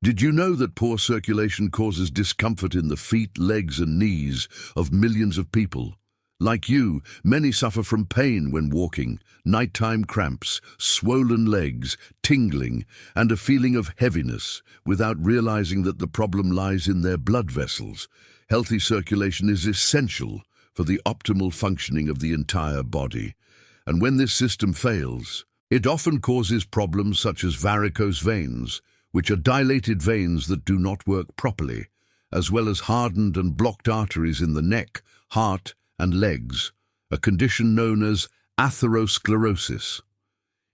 Did you know that poor circulation causes discomfort in the feet, legs and knees of millions of people? Like you, many suffer from pain when walking, nighttime cramps, swollen legs, tingling, and a feeling of heaviness without realizing that the problem lies in their blood vessels. Healthy circulation is essential for the optimal functioning of the entire body. And when this system fails, it often causes problems such as varicose veins, which are dilated veins that do not work properly, as well as hardened and blocked arteries in the neck, heart, and legs, a condition known as atherosclerosis.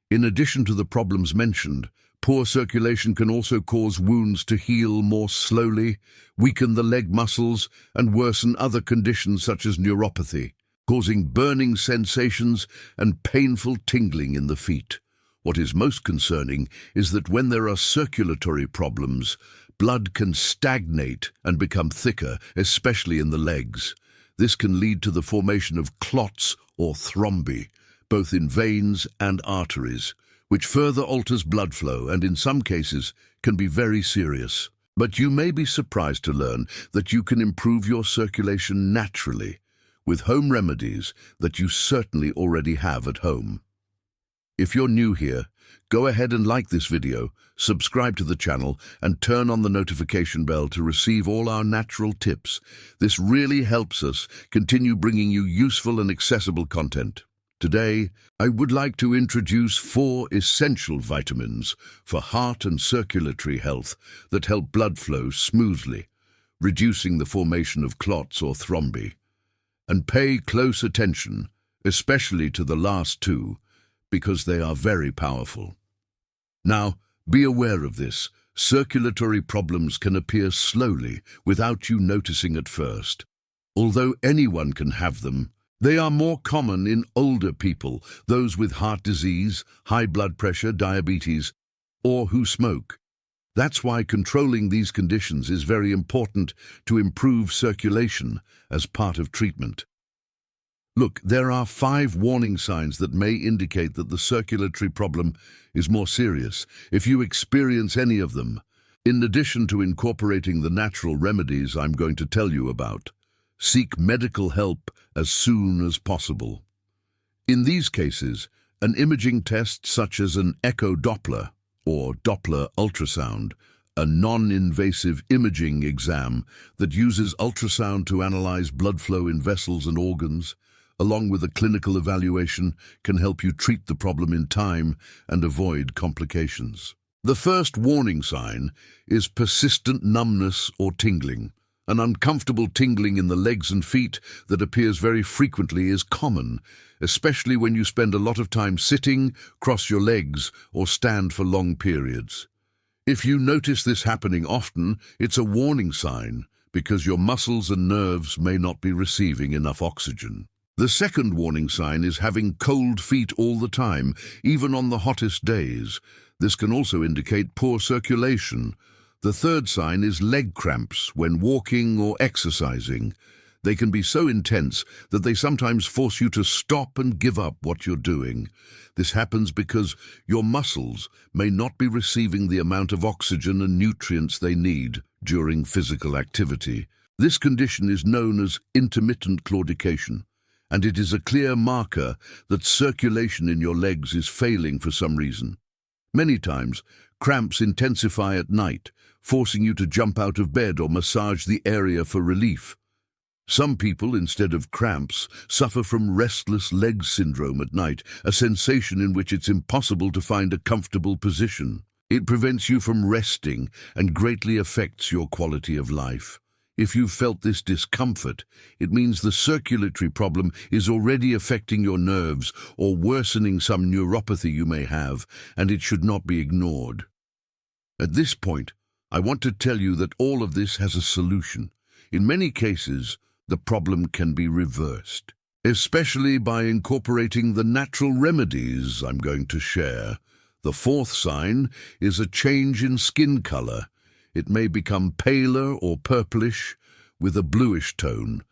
In addition to the problems mentioned, poor circulation can also cause wounds to heal more slowly, weaken the leg muscles, and worsen other conditions such as neuropathy, causing burning sensations and painful tingling in the feet. What is most concerning is that when there are circulatory problems, blood can stagnate and become thicker, especially in the legs. This can lead to the formation of clots or thrombi, both in veins and arteries, which further alters blood flow and in some cases can be very serious. But you may be surprised to learn that you can improve your circulation naturally with home remedies that you certainly already have at home. If you're new here, go ahead and like this video, subscribe to the channel, and turn on the notification bell to receive all our natural tips. This really helps us continue bringing you useful and accessible content. Today, I would like to introduce 4 essential vitamins for heart and circulatory health that help blood flow smoothly, reducing the formation of clots or thrombi. And pay close attention, especially to the last 2, because they are very powerful. Now, be aware of this. Circulatory problems can appear slowly without you noticing at first. Although anyone can have them, they are more common in older people, those with heart disease, high blood pressure, diabetes, or who smoke. That's why controlling these conditions is very important to improve circulation as part of treatment. Look, there are 5 warning signs that may indicate that the circulatory problem is more serious. If you experience any of them, in addition to incorporating the natural remedies I'm going to tell you about, seek medical help as soon as possible. In these cases, an imaging test such as an echo Doppler or Doppler ultrasound, a non-invasive imaging exam that uses ultrasound to analyze blood flow in vessels and organs, along with a clinical evaluation, can help you treat the problem in time and avoid complications. The first warning sign is persistent numbness or tingling. An uncomfortable tingling in the legs and feet that appears very frequently is common, especially when you spend a lot of time sitting, cross your legs, or stand for long periods. If you notice this happening often, it's a warning sign because your muscles and nerves may not be receiving enough oxygen. The second warning sign is having cold feet all the time, even on the hottest days. This can also indicate poor circulation. The third sign is leg cramps when walking or exercising. They can be so intense that they sometimes force you to stop and give up what you're doing. This happens because your muscles may not be receiving the amount of oxygen and nutrients they need during physical activity. This condition is known as intermittent claudication, and it is a clear marker that circulation in your legs is failing for some reason. Many times, cramps intensify at night, forcing you to jump out of bed or massage the area for relief. Some people, instead of cramps, suffer from restless leg syndrome at night, a sensation in which it's impossible to find a comfortable position. It prevents you from resting and greatly affects your quality of life. If you've felt this discomfort, it means the circulatory problem is already affecting your nerves or worsening some neuropathy you may have, and it should not be ignored. At this point, I want to tell you that all of this has a solution. In many cases, the problem can be reversed, especially by incorporating the natural remedies I'm going to share. The fourth sign is a change in skin color. It may become paler or purplish with a bluish tone.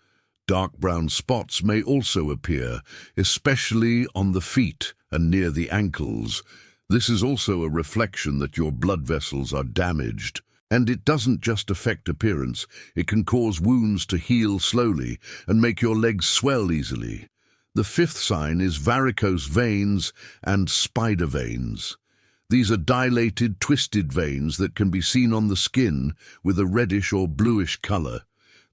Dark brown spots may also appear, especially on the feet and near the ankles. This is also a reflection that your blood vessels are damaged. And it doesn't just affect appearance, it can cause wounds to heal slowly and make your legs swell easily. The fifth sign is varicose veins and spider veins. These are dilated, twisted veins that can be seen on the skin with a reddish or bluish color.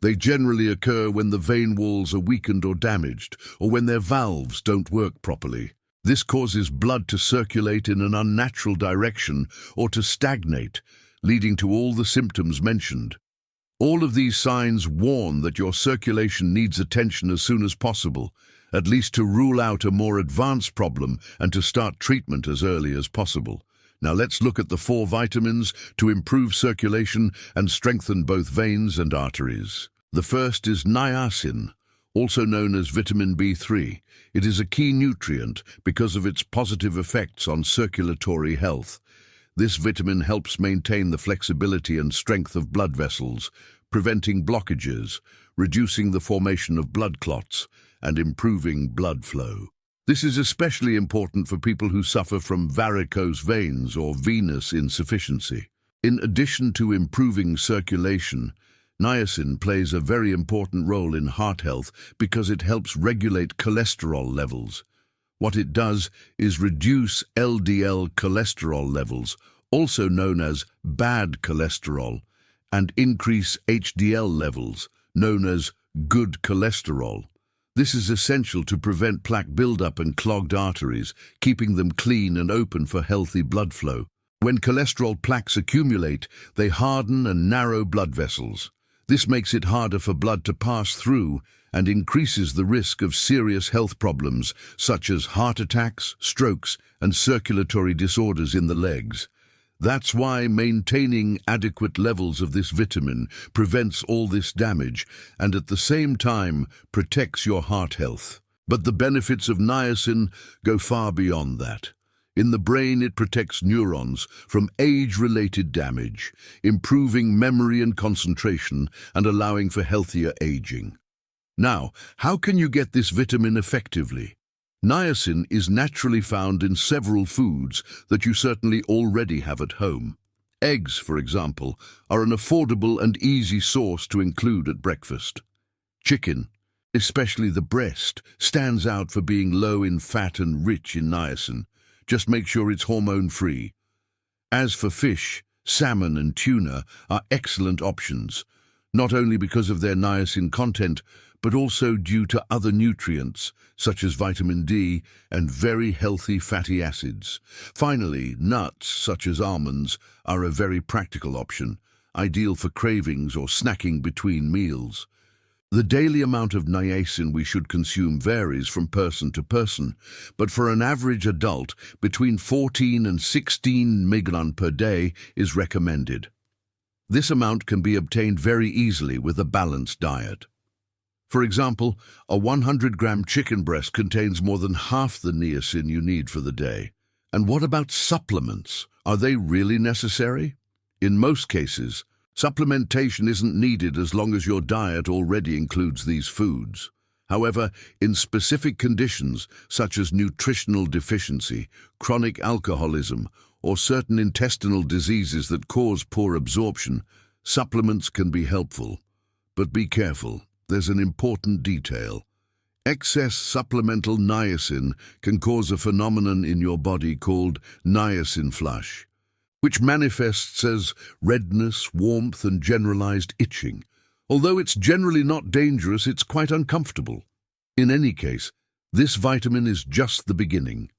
They generally occur when the vein walls are weakened or damaged, or when their valves don't work properly. This causes blood to circulate in an unnatural direction or to stagnate, leading to all the symptoms mentioned. All of these signs warn that your circulation needs attention as soon as possible, at least to rule out a more advanced problem and to start treatment as early as possible. Now let's look at the 4 vitamins to improve circulation and strengthen both veins and arteries. The first is niacin, also known as vitamin B3. It is a key nutrient because of its positive effects on circulatory health. This vitamin helps maintain the flexibility and strength of blood vessels, preventing blockages, reducing the formation of blood clots, and improving blood flow. This is especially important for people who suffer from varicose veins or venous insufficiency. In addition to improving circulation, niacin plays a very important role in heart health because it helps regulate cholesterol levels. What it does is reduce LDL cholesterol levels, also known as bad cholesterol, and increase HDL levels, known as good cholesterol. This is essential to prevent plaque buildup and clogged arteries, keeping them clean and open for healthy blood flow. When cholesterol plaques accumulate, they harden and narrow blood vessels. This makes it harder for blood to pass through and increases the risk of serious health problems such as heart attacks, strokes, and circulatory disorders in the legs. That's why maintaining adequate levels of this vitamin prevents all this damage and at the same time protects your heart health. But the benefits of niacin go far beyond that. In the brain, it protects neurons from age-related damage, improving memory and concentration and allowing for healthier aging. Now, how can you get this vitamin effectively? Niacin is naturally found in several foods that you certainly already have at home. Eggs, for example, are an affordable and easy source to include at breakfast. Chicken, especially the breast, stands out for being low in fat and rich in niacin. Just make sure it's hormone-free. As for fish, salmon and tuna are excellent options, not only because of their niacin content, but also due to other nutrients, such as vitamin D and very healthy fatty acids. Finally, nuts, such as almonds, are a very practical option, ideal for cravings or snacking between meals. The daily amount of niacin we should consume varies from person to person, but for an average adult, between 14 and 16 mg per day is recommended. This amount can be obtained very easily with a balanced diet. For example, a 100-gram chicken breast contains more than half the niacin you need for the day. And what about supplements? Are they really necessary? In most cases, supplementation isn't needed as long as your diet already includes these foods. However, in specific conditions such as nutritional deficiency, chronic alcoholism, or certain intestinal diseases that cause poor absorption, supplements can be helpful. But be careful. There's an important detail. Excess supplemental niacin can cause a phenomenon in your body called niacin flush, which manifests as redness, warmth, and generalized itching. Although it's generally not dangerous, it's quite uncomfortable. In any case, this vitamin is just the beginning.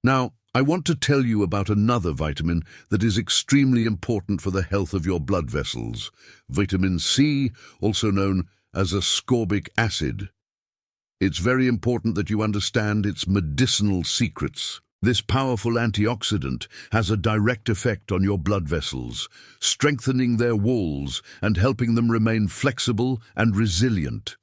Now, I want to tell you about another vitamin that is extremely important for the health of your blood vessels. Vitamin C, also known as ascorbic acid. It's very important that you understand its medicinal secrets. This powerful antioxidant has a direct effect on your blood vessels, strengthening their walls and helping them remain flexible and resilient.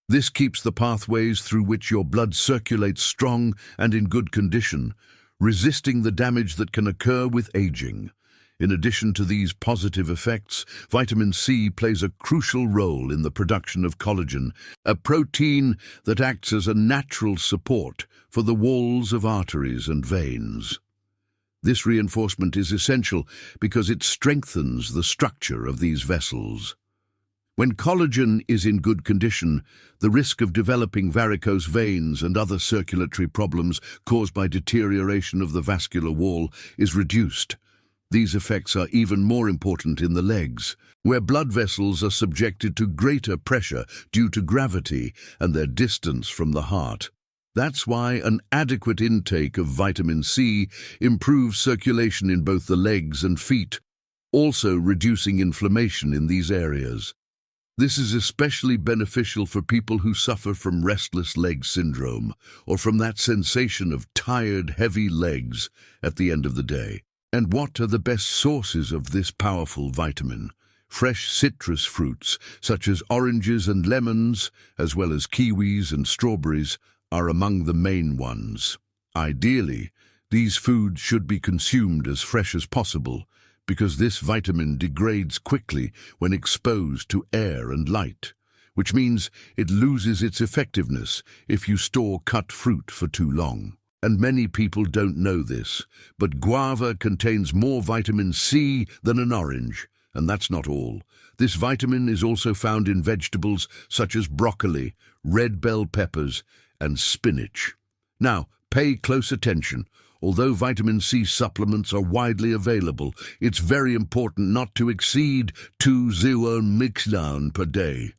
This keeps the pathways through which your blood circulates strong and in good condition, resisting the damage that can occur with aging. In addition to these positive effects, vitamin C plays a crucial role in the production of collagen, a protein that acts as a natural support for the walls of arteries and veins. This reinforcement is essential because it strengthens the structure of these vessels. When collagen is in good condition, the risk of developing varicose veins and other circulatory problems caused by deterioration of the vascular wall is reduced. These effects are even more important in the legs, where blood vessels are subjected to greater pressure due to gravity and their distance from the heart. That's why an adequate intake of vitamin C improves circulation in both the legs and feet, also reducing inflammation in these areas. This is especially beneficial for people who suffer from restless leg syndrome or from that sensation of tired, heavy legs at the end of the day. And what are the best sources of this powerful vitamin? Fresh citrus fruits, such as oranges and lemons, as well as kiwis and strawberries, are among the main ones. Ideally, these foods should be consumed as fresh as possible, because this vitamin degrades quickly when exposed to air and light, which means it loses its effectiveness if you store cut fruit for too long. And many people don't know this, but guava contains more vitamin C than an orange, and that's not all. This vitamin is also found in vegetables such as broccoli, red bell peppers, and spinach. Now, pay close attention. Although vitamin C supplements are widely available, it's very important not to exceed 2 mg per day,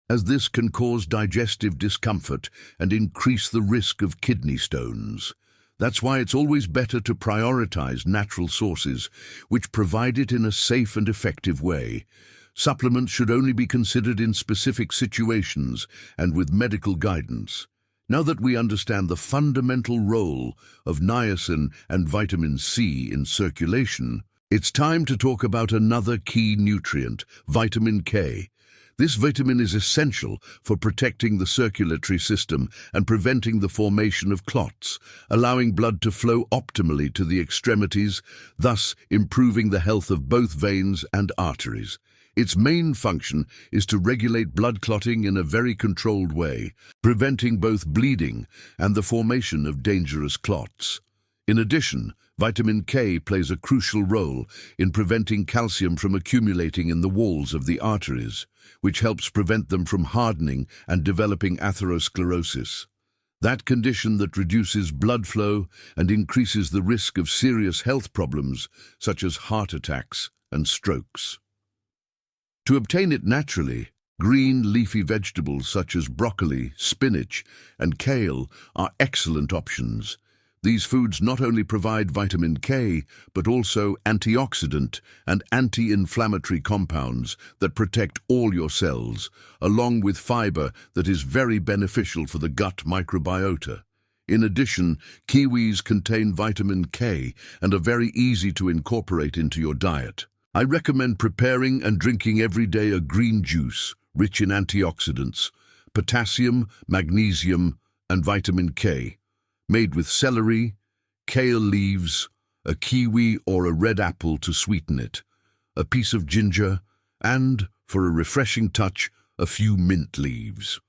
as this can cause digestive discomfort and increase the risk of kidney stones. That's why it's always better to prioritize natural sources, which provide it in a safe and effective way. Supplements should only be considered in specific situations and with medical guidance. Now that we understand the fundamental role of niacin and vitamin C in circulation, it's time to talk about another key nutrient, vitamin K. This vitamin is essential for protecting the circulatory system and preventing the formation of clots, allowing blood to flow optimally to the extremities, thus improving the health of both veins and arteries. Its main function is to regulate blood clotting in a very controlled way, preventing both bleeding and the formation of dangerous clots. In addition, vitamin K plays a crucial role in preventing calcium from accumulating in the walls of the arteries, which helps prevent them from hardening and developing atherosclerosis. That condition that reduces blood flow and increases the risk of serious health problems such as heart attacks and strokes. To obtain it naturally, green leafy vegetables such as broccoli, spinach, and kale are excellent options. These foods not only provide vitamin K, but also antioxidant and anti-inflammatory compounds that protect all your cells, along with fiber that is very beneficial for the gut microbiota. In addition, kiwis contain vitamin K and are very easy to incorporate into your diet. I recommend preparing and drinking every day a green juice rich in antioxidants, potassium, magnesium, and vitamin K, made with celery, kale leaves, a kiwi or a red apple to sweeten it, a piece of ginger, and, for a refreshing touch, a few mint leaves.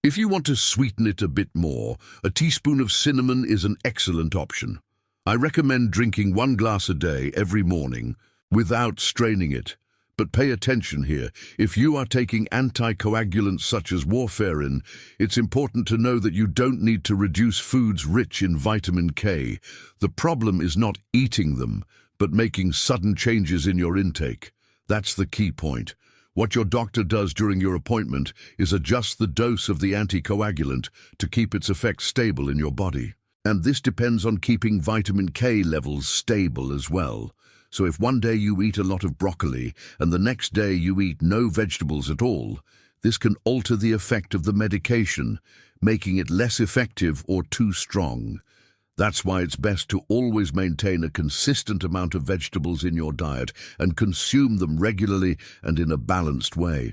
If you want to sweeten it a bit more, a teaspoon of cinnamon is an excellent option. I recommend drinking 1 glass a day every morning, without straining it. But pay attention here. If you are taking anticoagulants such as warfarin, it's important to know that you don't need to reduce foods rich in vitamin K. The problem is not eating them, but making sudden changes in your intake. That's the key point. What your doctor does during your appointment is adjust the dose of the anticoagulant to keep its effect stable in your body. And this depends on keeping vitamin K levels stable as well. So if one day you eat a lot of broccoli and the next day you eat no vegetables at all, this can alter the effect of the medication, making it less effective or too strong. That's why it's best to always maintain a consistent amount of vegetables in your diet and consume them regularly and in a balanced way.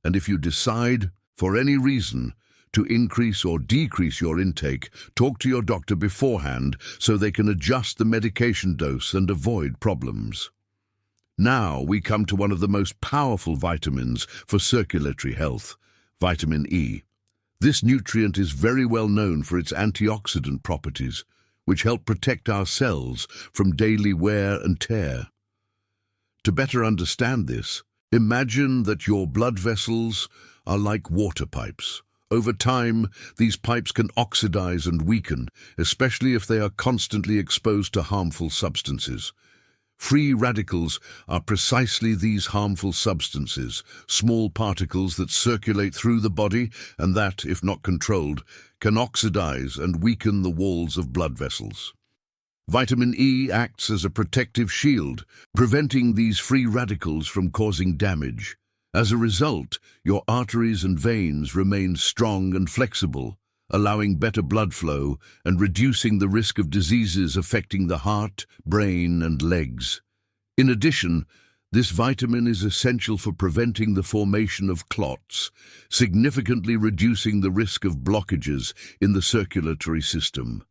And if you decide, for any reason, to increase or decrease your intake, talk to your doctor beforehand so they can adjust the medication dose and avoid problems. Now we come to one of the most powerful vitamins for circulatory health, vitamin E. This nutrient is very well known for its antioxidant properties, which help protect our cells from daily wear and tear. To better understand this, imagine that your blood vessels are like water pipes. Over time, these pipes can oxidize and weaken, especially if they are constantly exposed to harmful substances. Free radicals are precisely these harmful substances, small particles that circulate through the body and that, if not controlled, can oxidize and weaken the walls of blood vessels. Vitamin E acts as a protective shield, preventing these free radicals from causing damage. As a result, your arteries and veins remain strong and flexible, allowing better blood flow and reducing the risk of diseases affecting the heart, brain, and legs. In addition, this vitamin is essential for preventing the formation of clots, significantly reducing the risk of blockages in the circulatory system.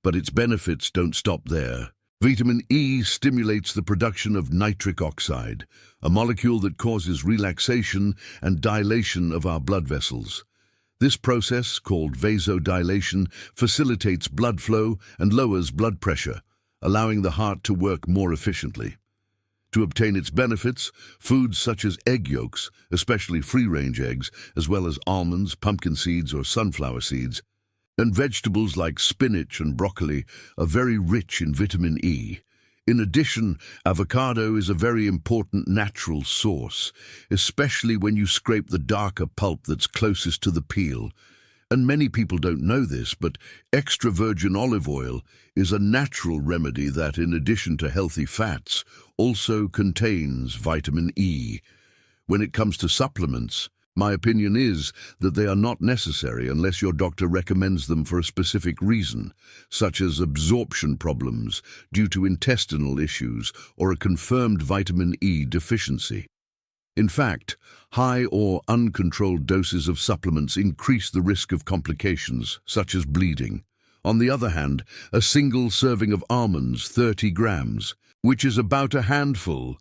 But its benefits don't stop there. Vitamin E stimulates the production of nitric oxide, a molecule that causes relaxation and dilation of our blood vessels. This process, called vasodilation, facilitates blood flow and lowers blood pressure, allowing the heart to work more efficiently. To obtain its benefits, foods such as egg yolks, especially free-range eggs, as well as almonds, pumpkin seeds, or sunflower seeds, and vegetables like spinach and broccoli are very rich in vitamin E. In addition, avocado is a very important natural source, especially when you scrape the darker pulp that's closest to the peel. And many people don't know this, but extra virgin olive oil is a natural remedy that, in addition to healthy fats, also contains vitamin E. When it comes to supplements, my opinion is that they are not necessary unless your doctor recommends them for a specific reason, such as absorption problems due to intestinal issues or a confirmed vitamin E deficiency. In fact, high or uncontrolled doses of supplements increase the risk of complications, such as bleeding. On the other hand, a single serving of almonds, 30 grams, which is about a handful,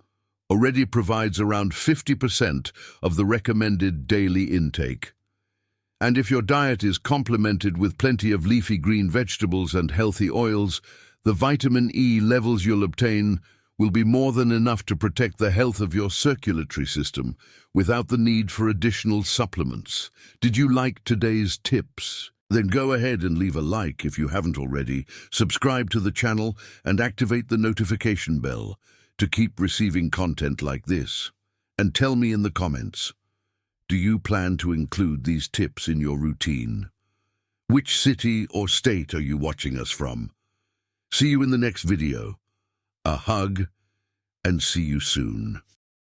already provides around 50% of the recommended daily intake. And if your diet is complemented with plenty of leafy green vegetables and healthy oils, the vitamin E levels you'll obtain will be more than enough to protect the health of your circulatory system without the need for additional supplements. Did you like today's tips? Then go ahead and leave a like if you haven't already, subscribe to the channel, and activate the notification bell to keep receiving content like this. And tell me in the comments, do you plan to include these tips in your routine? Which city or state are you watching us from? See you in the next video. A hug, and see you soon.